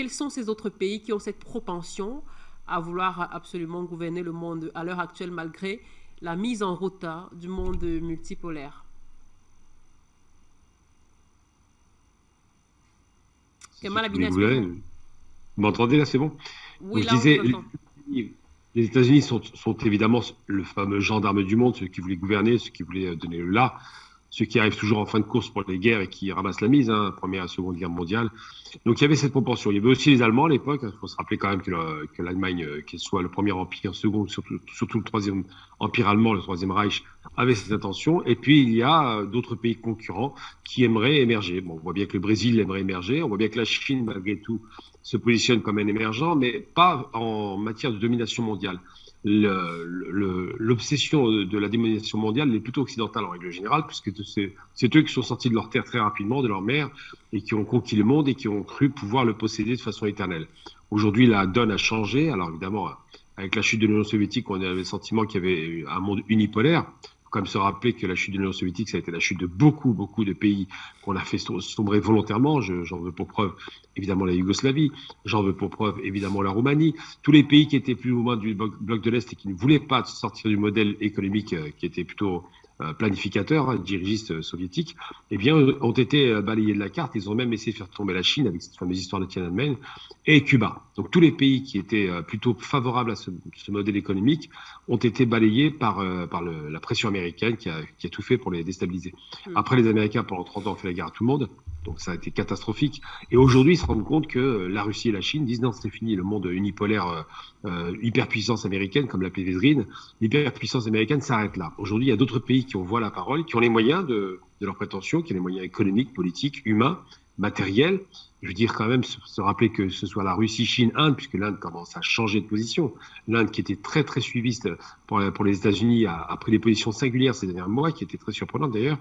quels sont ces autres pays qui ont cette propension à vouloir absolument gouverner le monde à l'heure actuelle malgré la mise en route du monde multipolaire? Kemal Mais Abina, est-ce que vous... vous m'entendez là, c'est bon? Oui, Donc je là, on vous disais, entend. les États-Unis sont évidemment le fameux gendarme du monde, ceux qui voulaient gouverner, ceux qui voulaient donner le là, ceux qui arrivent toujours en fin de course pour les guerres et qui ramassent la mise, hein, Première et Seconde Guerre mondiale. Donc il y avait cette proportion. Il y avait aussi les Allemands à l'époque. Il faut se rappeler quand même que l'Allemagne, qu'elle soit le premier empire, second, surtout le troisième empire allemand, le troisième Reich, avait cette intention. Et puis il y a d'autres pays concurrents qui aimeraient émerger. Bon, on voit bien que le Brésil aimerait émerger. On voit bien que la Chine, malgré tout, se positionne comme un émergent, mais pas en matière de domination mondiale. L'obsession de la domination mondiale est plutôt occidentale en règle générale, puisque c'est eux qui sont sortis de leur terre très rapidement, de leur mer, et qui ont conquis le monde et qui ont cru pouvoir le posséder de façon éternelle. Aujourd'hui, la donne a changé. Alors évidemment, avec la chute de l'Union soviétique, on avait le sentiment qu'il y avait un monde unipolaire. Il faut quand même se rappeler que la chute de l'Union soviétique, ça a été la chute de beaucoup de pays qu'on a fait sombrer volontairement. J'en veux pour preuve évidemment la Yougoslavie, j'en veux pour preuve évidemment la Roumanie. Tous les pays qui étaient plus ou moins du bloc de l'Est et qui ne voulaient pas sortir du modèle économique qui était plutôt planificateur, hein, dirigiste soviétique, eh bien, ont été balayés de la carte. Ils ont même essayé de faire tomber la Chine avec cette fameuse histoire de Tiananmen et Cuba. Donc tous les pays qui étaient plutôt favorables à ce modèle économique ont été balayés par la pression américaine qui a tout fait pour les déstabiliser. Après, les Américains, pendant 30 ans, ont fait la guerre à tout le monde. Donc ça a été catastrophique. Et aujourd'hui, ils se rendent compte que la Russie et la Chine disent non, c'est fini, le monde unipolaire, hyperpuissance américaine, comme l'appelait Védrine, l'hyperpuissance américaine s'arrête là. Aujourd'hui, il y a d'autres pays qui ont voix la parole, qui ont les moyens de leurs prétentions, qui ont les moyens économiques, politiques, humains, matériels. Je veux dire quand même se rappeler que ce soit la Russie, Chine, Inde, puisque l'Inde commence à changer de position. L'Inde qui était très suiviste pour les États-Unis a pris des positions singulières ces derniers mois, qui étaient très surprenantes d'ailleurs.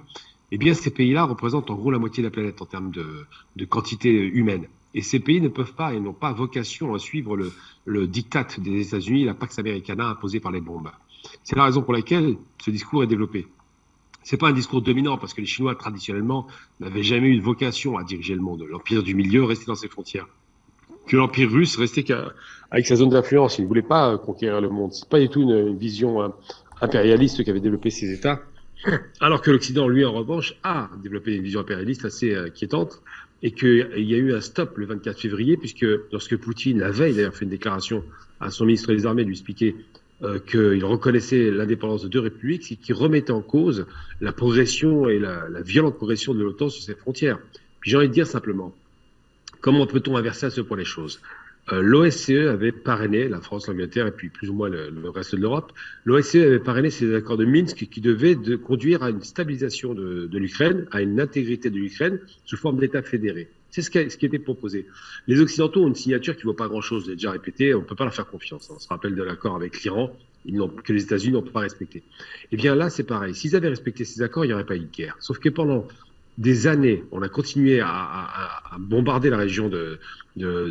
Eh bien, ces pays-là représentent en gros la moitié de la planète en termes de quantité humaine. Et ces pays ne peuvent pas et n'ont pas vocation à suivre le diktat des États-Unis, la Pax Americana imposée par les bombes. C'est la raison pour laquelle ce discours est développé. C'est pas un discours dominant parce que les Chinois traditionnellement n'avaient jamais eu de vocation à diriger le monde. L'empire du milieu restait dans ses frontières. Que l'empire russe restait avec sa zone d'influence. Il ne voulait pas conquérir le monde. C'est pas du tout une vision impérialiste qu'avaient développé ces États. Alors que l'Occident, lui, en revanche, a développé une vision impérialiste assez inquiétante et qu'il y a eu un stop le 24 février, puisque lorsque Poutine, la veille d'ailleurs, fait une déclaration à son ministre des Armées, lui expliquait qu'il reconnaissait l'indépendance de deux républiques, et qui remettait en cause la progression et la violente progression de l'OTAN sur ses frontières. Puis j'ai envie de dire simplement, comment peut-on inverser à ce point les choses? L'OSCE avait parrainé, la France, l'Angleterre et puis plus ou moins le reste de l'Europe, l'OSCE avait parrainé ces accords de Minsk qui devaient conduire à une stabilisation de l'Ukraine, à une intégrité de l'Ukraine sous forme d'État fédéré. C'est ce qui était proposé. Les Occidentaux ont une signature qui ne vaut pas grand-chose, je l'ai déjà répété, on ne peut pas leur faire confiance. On se rappelle de l'accord avec l'Iran, que les États-Unis n'ont pas respecté. Eh bien là, c'est pareil. S'ils avaient respecté ces accords, il n'y aurait pas eu de guerre. Sauf que pendant des années, on a continué à bombarder la région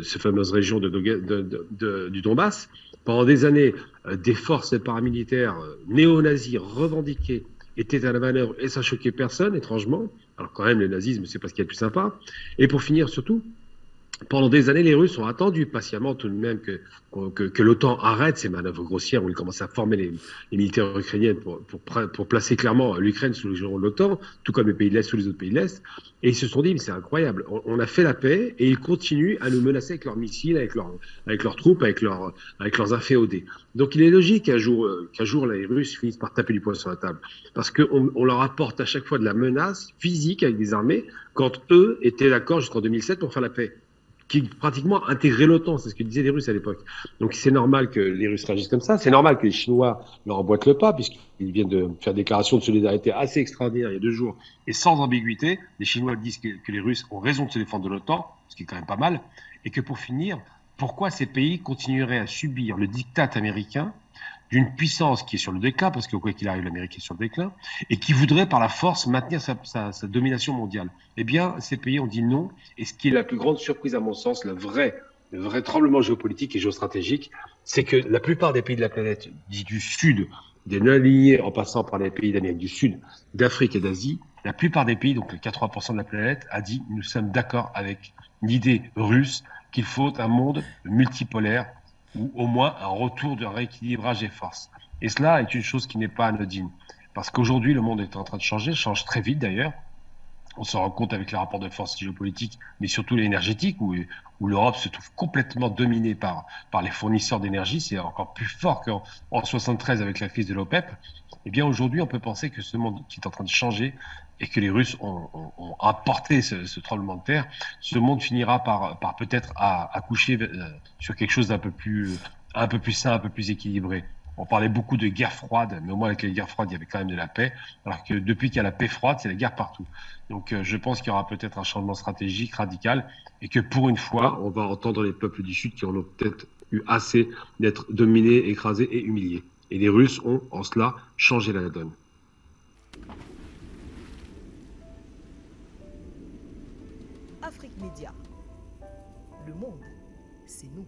ces fameuses régions du Donbass. Pendant des années, des forces paramilitaires néo-nazis revendiquées étaient à la manœuvre et ça choquait personne, étrangement. Alors quand même, le nazisme, c'est pas ce qu'il y a de plus sympa. Et pour finir, surtout, pendant des années, les Russes ont attendu patiemment tout de même que l'OTAN arrête ces manœuvres grossières où ils commencent à former les militaires ukrainiens pour placer clairement l'Ukraine sous le giron de l'OTAN, tout comme les pays de l'Est sous les autres pays de l'Est. Et ils se sont dit, mais c'est incroyable, on a fait la paix et ils continuent à nous menacer avec leurs missiles, avec leurs troupes, avec leurs inféodés. Donc il est logique qu'un jour les Russes finissent par taper du poing sur la table. Parce qu'on leur apporte à chaque fois de la menace physique avec des armées quand eux étaient d'accord jusqu'en 2007 pour faire la paix, qui pratiquement intégrait l'OTAN, c'est ce que disaient les Russes à l'époque. Donc c'est normal que les Russes réagissent comme ça, c'est normal que les Chinois leur emboîtent le pas, puisqu'ils viennent de faire une déclaration de solidarité assez extraordinaire il y a 2 jours, et sans ambiguïté, les Chinois disent que les Russes ont raison de se défendre de l'OTAN, ce qui est quand même pas mal, et que pour finir, pourquoi ces pays continueraient à subir le diktat américain d'une puissance qui est sur le déclin, parce que quoi qu'il arrive, l'Amérique est sur le déclin, et qui voudrait par la force maintenir sa domination mondiale. Eh bien, ces pays ont dit non, et ce qui est la plus grande surprise à mon sens, le vrai tremblement géopolitique et géostratégique, c'est que la plupart des pays de la planète, dits du Sud, des non-alignés en passant par les pays d'Amérique du Sud, d'Afrique et d'Asie, la plupart des pays, donc les 80% de la planète, a dit nous sommes d'accord avec l'idée russe qu'il faut un monde multipolaire ou au moins un retour de rééquilibrage des forces. Et cela est une chose qui n'est pas anodine. Parce qu'aujourd'hui, le monde est en train de changer, change très vite d'ailleurs. On se rend compte avec les rapports de force géopolitiques, mais surtout l'énergétique, où l'Europe se trouve complètement dominée par les fournisseurs d'énergie. C'est encore plus fort qu'en 73 avec la crise de l'OPEP. Eh bien, aujourd'hui, on peut penser que ce monde qui est en train de changer et que les Russes ont apporté ce tremblement de terre, ce monde finira par peut-être accoucher sur quelque chose un peu plus sain, un peu plus équilibré. On parlait beaucoup de guerre froide, mais au moins avec les guerres froides, il y avait quand même de la paix. Alors que depuis qu'il y a la paix froide, c'est la guerre partout. Donc je pense qu'il y aura peut-être un changement stratégique radical et que pour une fois, on va entendre les peuples du Sud qui en ont peut-être eu assez d'être dominés, écrasés et humiliés. Et les Russes ont, en cela, changé la donne. Afrique Média. Le monde, c'est nous.